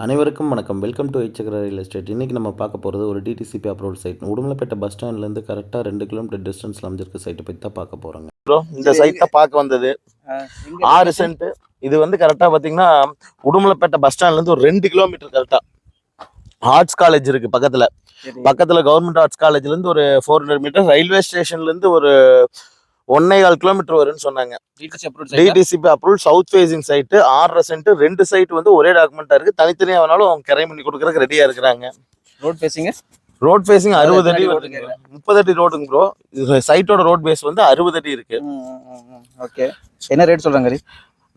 அனைவருக்கும் வணக்கம். Welcome to எச்சக்கர ரியல் எஸ்டேட். இன்றைக்கி நம்ம பார்க்க போகிறது ஒரு DTCP approval site. Udumalaipettai bus ஸ்டாண்ட்லேருந்து கரெக்டாக 2 கிலோமீட்டர் டிஸ்டன்ஸில் அமைஞ்சிருக்க சைட்டை பற்றி தான் பார்க்க போகிறோங்க. ப்ரோ இந்த சைட் தான் பார்க்க வந்தது. 6 சென்ட். இது வந்து கரெக்டாக பார்த்தீங்கன்னா உடுமலைப்பேட்டை பஸ் ஸ்டாண்ட்லேருந்து ஒரு 2 கிலோமீட்டர் கரெக்டாக ஆர்ட்ஸ் காலேஜ் இருக்குது பக்கத்தில் கவர்மெண்ட் ஆர்ட்ஸ் காலேஜ்லேருந்து ஒரு 400 மீட்டர், ரயில்வே ஸ்டேஷன்லேருந்து ஒரு 1.25 கிலோமீட்டர் வரும்னு சொன்னாங்க. DTCP approval south facing site 6 cent. 2 site வந்து ஒரே டாக்குமெண்ட்டாக இருக்குது. தனித்தனியாக வேணாலும் அவங்க கிரை பண்ணி கொடுக்குறதுக்கு ரெடியாக இருக்கிறாங்க. ரோட் ஃபேசிங் 60 அடி 30 அடி ரோடுங்க ப்ரோ. இது சைட்டோட ரோட் பேஸ் வந்து 60 அடி இருக்கு. ஓகே, என்ன ரேட் சொல்றாங்க?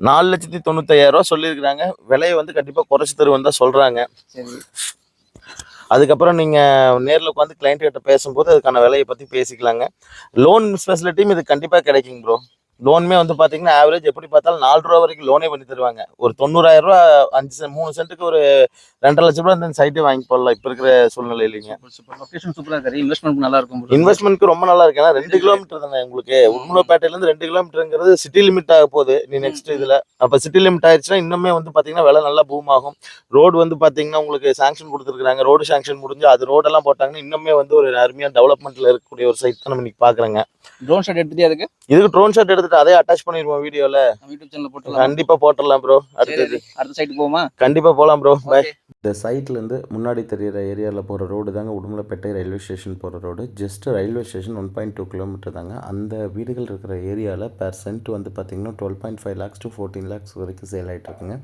4,95,000 ரூபா சொல்லியிருக்கிறாங்க. விலையை வந்து கண்டிப்பாக குறைச்சி தருவேன் தான் சொல்கிறாங்க. அதுக்கப்புறம் நீங்கள் நேரில் உட்காந்து கிளைண்ட் கிட்ட பேசும்போது அதுக்கான விலையை பற்றி பேசிக்கலாங்க. லோன் ஃபெசிலிட்டியும் இது கண்டிப்பாக கிடைக்குங்க ப்ரோ. லோனுமே வந்து பார்த்தீங்கன்னா ஆவரேஜ் எப்படி பார்த்தாலும் 4 ரூபா வரைக்கும் லோனே பண்ணி தருவாங்க. ஒரு 90,000 ரூபா 3 சென்ட்டுக்கு ஒரு 2.5 லட்சம் ரூபா இந்த சைட்டே வாங்கி போடலாம் இப்போ இருக்கிற சூழ்நிலை இல்லைங்க. லொகேஷன் சூப்பராக இருக்கு. இன்வெஸ்ட்மெண்ட் நல்லா இருக்கும். இன்வெஸ்ட்மெண்ட்க்கு ரொம்ப நல்லா இருக்கு. ஏன்னா 2 கிலோமீட்டர் தானே உங்களுக்கு. உடுமலைப்பேட்டையிலேருந்து 2 கிலோமீட்டருங்கிறது சிட்டி லிமிட் ஆக போகுது நீ நெக்ஸ்ட் இதில். அப்போ சிட்டி லிமிட் ஆயிடுச்சுன்னா இன்னுமே வந்து பார்த்தீங்கன்னா விலை நல்லா பூம் ஆகும். ரோடு வந்து பார்த்தீங்கன்னா உங்களுக்கு சாங்ஷன் கொடுத்துருக்காங்க. ரோடு சாங்ஷன் முடிஞ்சு அது ரோடெல்லாம் போட்டாங்கன்னா இன்னுமே வந்து ஒரு அருமையாக டெவலப்மெண்ட்டில் இருக்கக்கூடிய ஒரு சைட் தான் நம்ம இன்னைக்கு பார்க்குறேங்க. ட்ரோன் ஷாட் எடுத்துட்டே அதுக்கு ட்ரோன் ஷாட் எடுத்துட்டு அதே அட்டாச் பண்ணிடுவோம் வீடியோல. யூடியூப் சேனல்ல போட்டுடலாம். கண்டிப்பா போட்டுடலாம் ப்ரோ. அடுத்த சைட் போமா? கண்டிப்பா போலாம் ப்ரோ. பை. இந்த சைட்லேருந்து முன்னாடி தெரிகிற ஏரியாவில் போகிற ரோடு தாங்க உடுமலைப்பேட்டை ரயில்வே ஸ்டேஷன் போகிற road. Just railway station 1.2 kilometre தாங்க. அந்த வீடுகள் இருக்கிற ஏரியாவில் பெர் சென்ட் வந்து பார்த்திங்கன்னா 12.5 lakhs to 14 lakhs வரைக்கும் சேல் ஆகிட்டு இருக்குங்க.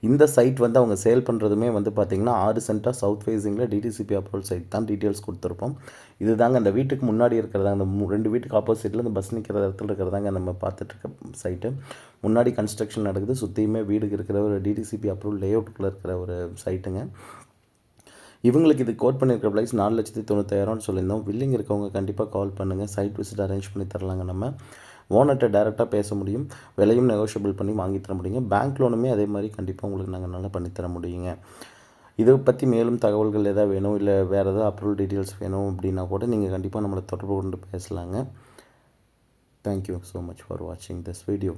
இந்த சைட் வந்து அவங்க சேல் பண்ணுறதுமே வந்து பார்த்திங்கன்னா 6 சென்ட்டாக சவுத் ஃபேஸிங்கில் டிடிசிபி அப்ரூவல் சைட் தான் டீட்டெயில்ஸ் கொடுத்துருப்போம். இது தாங்க அந்த வீட்டுக்கு முன்னாடி இருக்கிறதாங்க, அந்த 2 வீட்டுக்கு ஆப்போசிட்டில் இந்த பஸ் நிற்கிற இடத்துல இருக்கிறதாங்க நம்ம பார்த்துட்ருக்க சைட்டு. முன்னாடி கன்ஸ்ட்ரக்ஷன் நடக்குது. சுற்றியுமே வீடுக்கு இருக்கிற ஒரு டிடிசிபி அப்ரூவல் லேஅவுட்டுக்குள்ளே இருக்கிற ஒரு சைட்டுங்க. இவங்களுக்கு இது கோட் பண்ணியிருக்கிற ப்ரைஸ் 4,95,000 சொல்லியிருந்தோம். வில்லிங் இருக்கவங்க கண்டிப்பாக கால் பண்ணுங்கள். சைட் விசிட் அரேஞ்ச் பண்ணி தரலாங்க. நம்ம ஓனர்கிட்ட டேரெக்டாக பேச முடியும். விலையும் நெகோஷியபிள் பண்ணி வாங்கி தர முடியுங்க. பேங்க் லோனுமே அதே மாதிரி கண்டிப்பாக உங்களுக்கு நாங்கள் நல்லா பண்ணித்தர முடியுங்க. இதை பற்றி மேலும் தகவல்கள் எதாவது வேணும், இல்லை வேறு எதாவது அப்ரூவல் டீட்டெயில்ஸ் வேணும் அப்படின்னா கூட நீங்கள் கண்டிப்பாக நம்மளை தொடர்பு கொண்டு பேசலாங்க. தேங்க்யூ ஸோ மச் ஃபார் வாட்சிங் திஸ் வீடியோ.